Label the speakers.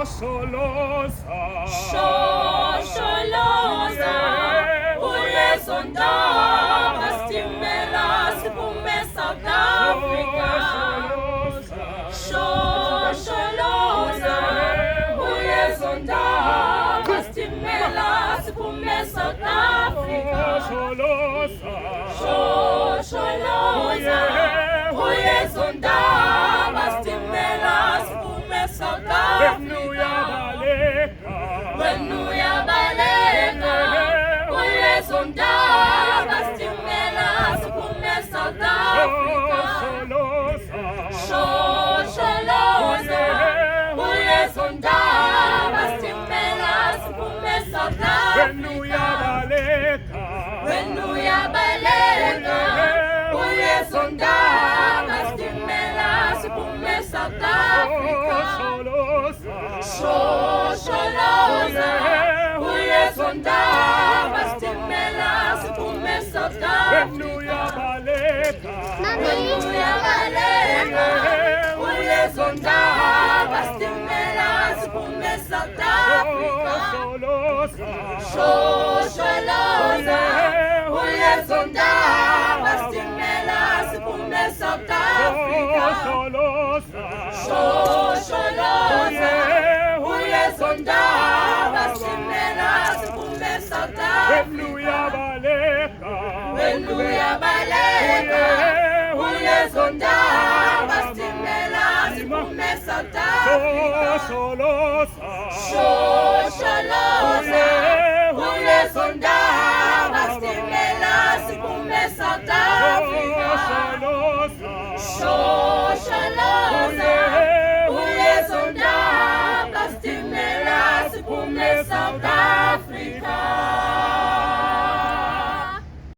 Speaker 1: Shosholoza,
Speaker 2: Shosholoza, uyezondaba stimela siphume South Africa. Shosholoza, uyezondaba stimela siphume South Africa. Shosholoza, uyezondaba stimela siphume South Africa. When uyabaleka uyezondaba stimela siphume South Africa. Shosholoza, uyezondaba stimela siphume South Africa. When uyabaleka uyezondaba stimela siphume South Africa. Shosholoza, uyezondaba stimela siphume South Africa. When uyabaleka uyezondaba stimela siphume South Africa. Shosholoza, uyezondaba stimela siphume South Africa. Shosholoza, uyezondaba stimela siphume South Africa. When uyabaleka uyezondaba stimela siphume South Africa.